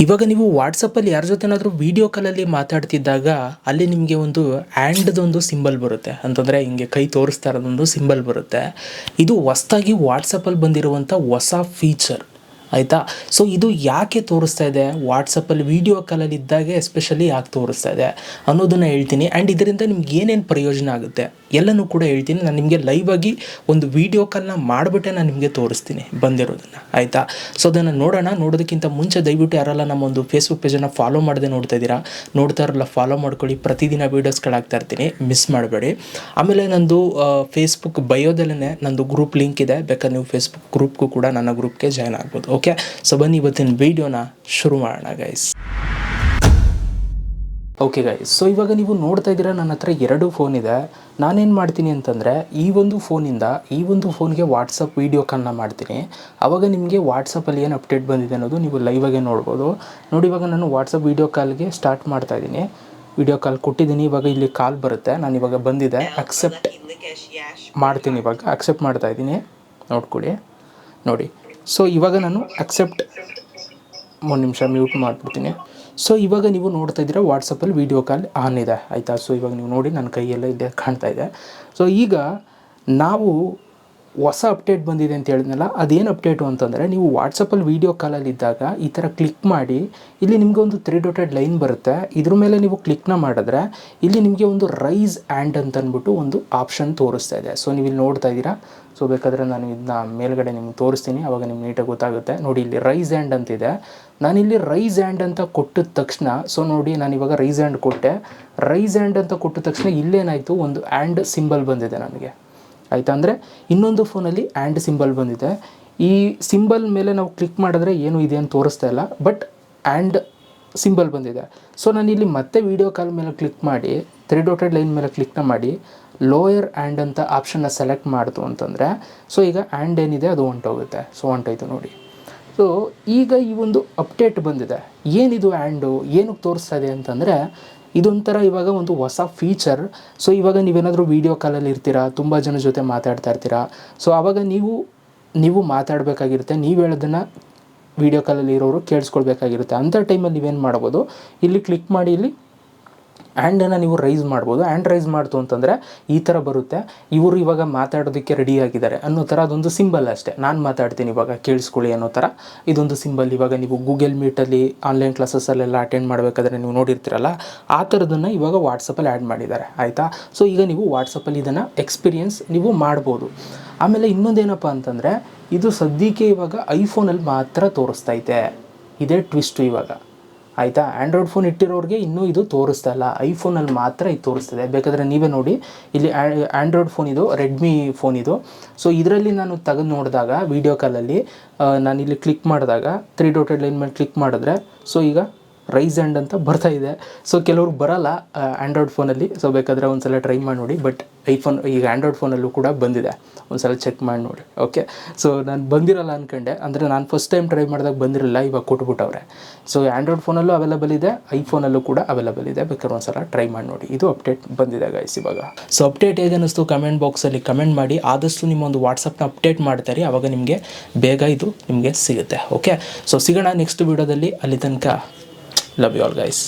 ಇವಾಗ ನೀವು ವಾಟ್ಸಪ್ಪಲ್ಲಿ ಯಾರ ಜೊತೆನಾದರೂ ವೀಡಿಯೋ ಕಾಲಲ್ಲಿ ಮಾತಾಡ್ತಿದ್ದಾಗ ಅಲ್ಲಿ ನಿಮಗೆ ಒಂದು ಆ್ಯಂಡ್ದೊಂದು ಸಿಂಬಲ್ ಬರುತ್ತೆ, ಅಂತಂದರೆ ಹಿಂಗೆ ಕೈ ತೋರಿಸ್ತಾ ಇರೋದೊಂದು ಸಿಂಬಲ್ ಬರುತ್ತೆ. ಇದು ಹೊಸ್ದಾಗಿ ವಾಟ್ಸಪ್ಪಲ್ಲಿ ಬಂದಿರುವಂಥ ಹೊಸ ಫೀಚರ್ ಆಯಿತಾ. ಸೊ ಇದು ಯಾಕೆ ತೋರಿಸ್ತಾ ಇದೆ, ವಾಟ್ಸಪ್ಪಲ್ಲಿ ವೀಡಿಯೋ ಕಾಲಲ್ಲಿ ಇದ್ದಾಗೆ ಎಸ್ಪೆಷಲಿ ಯಾಕೆ ತೋರಿಸ್ತಾ ಇದೆ ಅನ್ನೋದನ್ನು ಹೇಳ್ತೀನಿ. ಆ್ಯಂಡ್ ಇದರಿಂದ ನಿಮ್ಗೆ ಏನೇನು ಪ್ರಯೋಜನ ಆಗುತ್ತೆ ಎಲ್ಲನೂ ಕೂಡ ಹೇಳ್ತೀನಿ. ನಾನು ನಿಮಗೆ ಲೈವ್ ಆಗಿ ಒಂದು ವೀಡಿಯೋ ಕಾಲ್ನ ಮಾಡಿಬಿಟ್ಟೆ ನಾನು ನಿಮಗೆ ತೋರಿಸ್ತೀನಿ ಬಂದಿರೋದನ್ನು, ಆಯಿತಾ. ಸೊ ಅದನ್ನು ನೋಡೋಣ. ನೋಡೋದಕ್ಕಿಂತ ಮುಂಚೆ ದಯವಿಟ್ಟು ಯಾರೆಲ್ಲ ನಮ್ಮ ಒಂದು ಫೇಸ್ಬುಕ್ ಪೇಜನ್ನು ಫಾಲೋ ಮಾಡದೆ ನೋಡ್ತಾ ಇರೋಲ್ಲ ಫಾಲೋ ಮಾಡ್ಕೊಳ್ಳಿ. ಪ್ರತಿದಿನ ವೀಡಿಯೋಸ್ಗಳಾಗ್ತಾ ಇರ್ತೀನಿ, ಮಿಸ್ ಮಾಡಬೇಡಿ. ಆಮೇಲೆ ನಂದು ಫೇಸ್ಬುಕ್ ಬಯೋದಲ್ಲೇ ನಂದು ಗ್ರೂಪ್ ಲಿಂಕ್ ಇದೆ, ಬೇಕಾದ್ರೆ ನೀವು ಫೇಸ್ಬುಕ್ ಗ್ರೂಪ್ಗೂ ಕೂಡ ನನ್ನ ಗ್ರೂಪ್ಗೆ ಜಾಯ್ನ್ ಆಗ್ಬೋದು. ಓಕೆ, ಸೊ ಬನ್ನಿ ಇವತ್ತಿನ ವೀಡಿಯೋನ ಶುರು ಮಾಡೋಣ ಗೈಸ್. ಓಕೆ ಗೈಸ್, ಸೊ ಇವಾಗ ನೀವು ನೋಡ್ತಾ ಇದ್ದೀರಾ ನನ್ನ ಹತ್ರ 2 ಫೋನ್ ಇದೆ. ನಾನೇನು ಮಾಡ್ತೀನಿ ಅಂತಂದರೆ ಈ ಒಂದು ಫೋನಿಂದ ಈ ಒಂದು ಫೋನ್ಗೆ ವಾಟ್ಸಪ್ ವೀಡಿಯೋ ಕಾಲ್ನ ಮಾಡ್ತೀನಿ. ಆವಾಗ ನಿಮಗೆ ವಾಟ್ಸಪ್ಪಲ್ಲಿ ಏನು ಅಪ್ಡೇಟ್ ಬಂದಿದೆ ಅನ್ನೋದು ನೀವು ಲೈವಾಗೆ ನೋಡ್ಬೋದು. ನೋಡಿ, ಇವಾಗ ನಾನು ವಾಟ್ಸಪ್ ವೀಡಿಯೋ ಕಾಲ್ಗೆ ಸ್ಟಾರ್ಟ್ ಮಾಡ್ತಾ ಇದ್ದೀನಿ. ವೀಡಿಯೋ ಕಾಲ್ ಕೊಟ್ಟಿದ್ದೀನಿ. ಇವಾಗ ಇಲ್ಲಿ ಕಾಲ್ ಬರುತ್ತೆ, ನಾನು ಇವಾಗ ಬಂದಿದೆ ಅಕ್ಸೆಪ್ಟ್ ಮಾಡ್ತೀನಿ. ಇವಾಗ ಅಕ್ಸೆಪ್ಟ್ ಮಾಡ್ತಾ ಇದ್ದೀನಿ, ನೋಡ್ಕೊಳ್ಳಿ. ನೋಡಿ, ಸೊ ಇವಾಗ ನಾನು ಅಕ್ಸೆಪ್ಟ್ 1 ನಿಮಿಷ ಮ್ಯೂಟ್ ಮಾಡಿಬಿಡ್ತೀನಿ. ಸೊ ಇವಾಗ ನೀವು ನೋಡ್ತಾ ಇದ್ದೀರಾ ವಾಟ್ಸಪ್ಪಲ್ಲಿ ವೀಡಿಯೋ ಕಾಲ್ ಆನ್ ಇದೆ, ಆಯಿತಾ. ಸೊ ಇವಾಗ ನೀವು ನೋಡಿ ನನ್ನ ಕೈಯೆಲ್ಲ ಇಲ್ಲೇ ಕಾಣ್ತಾ ಇದೆ. ಸೊ ಈಗ ನಾವು ಹೊಸ ಅಪ್ಡೇಟ್ ಬಂದಿದೆ ಅಂತ ಹೇಳಿದ್ನಲ್ಲ, ಅದೇನು ಅಪ್ಡೇಟು ಅಂತಂದರೆ, ನೀವು ವಾಟ್ಸಪ್ಪಲ್ಲಿ ವೀಡಿಯೋ ಕಾಲಲ್ಲಿದ್ದಾಗ ಈ ಥರ ಕ್ಲಿಕ್ ಮಾಡಿ ಇಲ್ಲಿ ನಿಮಗೆ ಒಂದು 3 ಡಾಟೆಡ್ ಲೈನ್ ಬರುತ್ತೆ. ಇದ್ರ ಮೇಲೆ ನೀವು ಕ್ಲಿಕ್ನ ಮಾಡಿದ್ರೆ ಇಲ್ಲಿ ನಿಮಗೆ ಒಂದು ರೈಸ್ ಆ್ಯಂಡ್ ಅಂತ ಅಂದ್ಬಿಟ್ಟು ಒಂದು ಆಪ್ಷನ್ ತೋರಿಸ್ತಾ ಇದೆ. ಸೊ ನೀವು ಇಲ್ಲಿ ನೋಡ್ತಾ ಇದ್ದೀರಾ. ಸೊ ಬೇಕಾದರೆ ನಾನು ಇದನ್ನ ಮೇಲ್ಗಡೆ ನಿಮ್ಗೆ ತೋರಿಸ್ತೀನಿ, ಆವಾಗ ನಿಮ್ಗೆ ನೀಟಾಗಿ ಗೊತ್ತಾಗುತ್ತೆ. ನೋಡಿ, ಇಲ್ಲಿ ರೈಸ್ ಆ್ಯಂಡ್ ಅಂತಿದೆ. ನಾನಿಲ್ಲಿ ರೈಸ್ ಆ್ಯಂಡ್ ಅಂತ ಕೊಟ್ಟಿದ ತಕ್ಷಣ, ಸೊ ನೋಡಿ ನಾನು ಇವಾಗ ರೈಸ್ ಆ್ಯಂಡ್ ಕೊಟ್ಟೆ. ರೈಸ್ ಆ್ಯಂಡ್ ಅಂತ ಕೊಟ್ಟಿದ ತಕ್ಷಣ ಇಲ್ಲೇನಾಯಿತು, ಒಂದು ಆ್ಯಂಡ್ ಸಿಂಬಲ್ ಬಂದಿದೆ ನನಗೆ, ಆಯಿತಾ. ಅಂದರೆ ಇನ್ನೊಂದು ಫೋನಲ್ಲಿ ಆ್ಯಂಡ್ ಸಿಂಬಲ್ ಬಂದಿದೆ. ಈ ಸಿಂಬಲ್ ಮೇಲೆ ನಾವು ಕ್ಲಿಕ್ ಮಾಡಿದ್ರೆ ಏನು ಇದೆ ಅಂತ ತೋರಿಸ್ತಾ ಇಲ್ಲ, ಬಟ್ ಆ್ಯಂಡ್ ಸಿಂಬಲ್ ಬಂದಿದೆ. ಸೊ ನಾನಿಲ್ಲಿ ಮತ್ತೆ ವೀಡಿಯೋ ಕಾಲ್ ಮೇಲೆ ಕ್ಲಿಕ್ ಮಾಡಿ 3 ಡಾಟೆಡ್ ಲೈನ್ ಮೇಲೆ ಕ್ಲಿಕ್ನ ಮಾಡಿ ಲೋಯರ್ ಆ್ಯಂಡ್ ಅಂತ ಆಪ್ಷನ್ನ ಸೆಲೆಕ್ಟ್ ಮಾಡ್ತು ಅಂತಂದರೆ, ಸೊ ಈಗ ಆ್ಯಂಡ್ ಏನಿದೆ ಅದು ಹೊಂಟೋಗುತ್ತೆ. ಸೊ ಹೊಂಟೋಯ್ತು ನೋಡಿ. ಸೊ ಈಗ ಈ ಒಂದು ಅಪ್ಡೇಟ್ ಬಂದಿದೆ. ಏನಿದು ಆ್ಯಂಡು ಏನಕ್ಕೆ ತೋರಿಸ್ತಾ ಇದೆ ಅಂತಂದರೆ, ಇದೊಂಥರ ಇವಾಗ ಒಂದು ಹೊಸ ಫೀಚರ್. ಸೊ ಇವಾಗ ನೀವೇನಾದರೂ ವೀಡಿಯೋ ಕಾಲಲ್ಲಿ ಇರ್ತೀರಾ, ತುಂಬ ಜನ ಜೊತೆ ಮಾತಾಡ್ತಾ ಇರ್ತೀರಾ. ಸೊ ಆವಾಗ ನೀವು ಮಾತಾಡಬೇಕಾಗಿರುತ್ತೆ, ನೀವು ಹೇಳೋದನ್ನು ವೀಡಿಯೋ ಕಾಲಲ್ಲಿ ಇರೋರು ಕೇಳಿಸ್ಕೊಳ್ಬೇಕಾಗಿರುತ್ತೆ. ಅಂಥ ಟೈಮಲ್ಲಿ ನೀವೇನು ಮಾಡ್ಬೋದು, ಇಲ್ಲಿ ಕ್ಲಿಕ್ ಮಾಡಿ ಇಲ್ಲಿ ಆ್ಯಂಡನ್ನು ನೀವು ರೈಸ್ ಮಾಡ್ಬೋದು. ಆ್ಯಂಡ್ ರೈಸ್ ಮಾಡ್ತು ಅಂತಂದರೆ ಈ ಥರ ಬರುತ್ತೆ. ಇವರು ಇವಾಗ ಮಾತಾಡೋದಕ್ಕೆ ರೆಡಿ ಆಗಿದ್ದಾರೆ ಅನ್ನೋ ಥರ ಅದೊಂದು ಸಿಂಬಲ್ ಅಷ್ಟೇ. ನಾನು ಮಾತಾಡ್ತೀನಿ ಇವಾಗ ಕೇಳಿಸ್ಕೊಳ್ಳಿ ಅನ್ನೋ ಥರ ಇದೊಂದು ಸಿಂಬಲ್. ಇವಾಗ ನೀವು ಗೂಗಲ್ ಮೀಟಲ್ಲಿ ಆನ್ಲೈನ್ ಕ್ಲಾಸಸ್ಸಲ್ಲೆಲ್ಲ ಅಟೆಂಡ್ ಮಾಡಬೇಕಾದ್ರೆ ನೀವು ನೋಡಿರ್ತೀರಲ್ಲ, ಆ ಥರದನ್ನು ಇವಾಗ ವಾಟ್ಸಪ್ಪಲ್ಲಿ ಆ್ಯಡ್ ಮಾಡಿದ್ದಾರೆ, ಆಯಿತಾ. ಸೊ ಈಗ ನೀವು ವಾಟ್ಸಪ್ಪಲ್ಲಿ ಇದನ್ನು ಎಕ್ಸ್ಪೀರಿಯೆನ್ಸ್ ನೀವು ಮಾಡ್ಬೋದು. ಆಮೇಲೆ ಇನ್ನೊಂದೇನಪ್ಪ ಅಂತಂದರೆ, ಇದು ಸದ್ಯಕ್ಕೆ ಇವಾಗ ಐಫೋನಲ್ಲಿ ಮಾತ್ರ ತೋರಿಸ್ತೈತೆ. ಇದೇ ಟ್ವಿಸ್ಟು ಇವಾಗ, ಆಯಿತಾ. ಆ್ಯಂಡ್ರಾಯ್ಡ್ ಫೋನ್ ಇಟ್ಟಿರೋರಿಗೆ ಇನ್ನೂ ಇದು ತೋರಿಸ್ತಾ ಇಲ್ಲ, ಐಫೋನಲ್ಲಿ ಮಾತ್ರ ಇದು ತೋರಿಸ್ತಿದೆ. ಬೇಕಾದರೆ ನೀವೇ ನೋಡಿ, ಇಲ್ಲಿ ಆ್ಯಂಡ್ರಾಯ್ಡ್ ಫೋನ್ ಇದು, ರೆಡ್ಮಿ ಫೋನ್ ಇದು. ಸೊ ಇದರಲ್ಲಿ ನಾನು ತೆಗೆದು ನೋಡಿದಾಗ ವೀಡಿಯೋ ಕಾಲಲ್ಲಿ ನಾನಿಲ್ಲಿ ಕ್ಲಿಕ್ ಮಾಡಿದಾಗ 3 ಡಾಟೆಡ್ ಲೈನ್ ಮೇಲೆ ಕ್ಲಿಕ್ ಮಾಡಿದ್ರೆ, ಸೊ ಈಗ ರೈಸ್ ಆ್ಯಂಡ್ ಅಂತ ಬರ್ತಾ ಇದೆ. ಸೊ ಕೆಲವ್ರಿಗೆ ಬರೋಲ್ಲ ಆ್ಯಂಡ್ರಾಯ್ಡ್ ಫೋನಲ್ಲಿ. ಸೊ ಬೇಕಾದರೆ ಒಂದು ಸಲ ಟ್ರೈ ಮಾಡಿ ನೋಡಿ. ಬಟ್ ಐಫೋನ್ ಈಗ ಆ್ಯಂಡ್ರಾಯ್ಡ್ ಫೋನಲ್ಲೂ ಕೂಡ ಬಂದಿದೆ, ಒಂದು ಸಲ ಚೆಕ್ ಮಾಡಿ ನೋಡಿ. ಓಕೆ, ಸೊ ನಾನು ಬಂದಿರಲ್ಲ ಅಂದ್ಕೊಂಡೆ, ಅಂದರೆ ನಾನು ಫಸ್ಟ್ ಟೈಮ್ ಟ್ರೈ ಮಾಡಿದಾಗ ಬಂದಿರಲಿಲ್ಲ, ಇವಾಗ ಕೊಟ್ಬಿಟ್ಟವ್ರೆ. ಸೊ ಆ್ಯಂಡ್ರಾಯ್ಡ್ ಫೋನಲ್ಲೂ ಅವೈಲೇಬಲ್ ಇದೆ, ಐಫೋನಲ್ಲೂ ಕೂಡ ಅವೈಲೇಬಲ್ ಇದೆ. ಬೇಕಾದ್ರೆ ಒಂದು ಸಲ ಟ್ರೈ ಮಾಡಿ ನೋಡಿ. ಇದು ಅಪ್ಡೇಟ್ ಬಂದಿದೆ ಗೈಸ್ ಇವಾಗ. ಸೊ ಅಪ್ಡೇಟ್ ಹೇಗೆ ಅನ್ನಿಸ್ತು ಕಮೆಂಟ್ ಬಾಕ್ಸಲ್ಲಿ ಕಮೆಂಟ್ ಮಾಡಿ. ಆದಷ್ಟು ನಿಮ್ಮ ಒಂದು ವಾಟ್ಸಪ್ನ ಅಪ್ಡೇಟ್ ಮಾಡ್ತಾರೆ, ಆವಾಗ ನಿಮಗೆ ಬೇಗ ಇದು ನಿಮಗೆ ಸಿಗುತ್ತೆ. ಓಕೆ, ಸೊ ಸಿಗೋಣ ನೆಕ್ಸ್ಟ್ ವೀಡಿಯೋದಲ್ಲಿ. ಅಲ್ಲಿ ತನಕ love you all guys.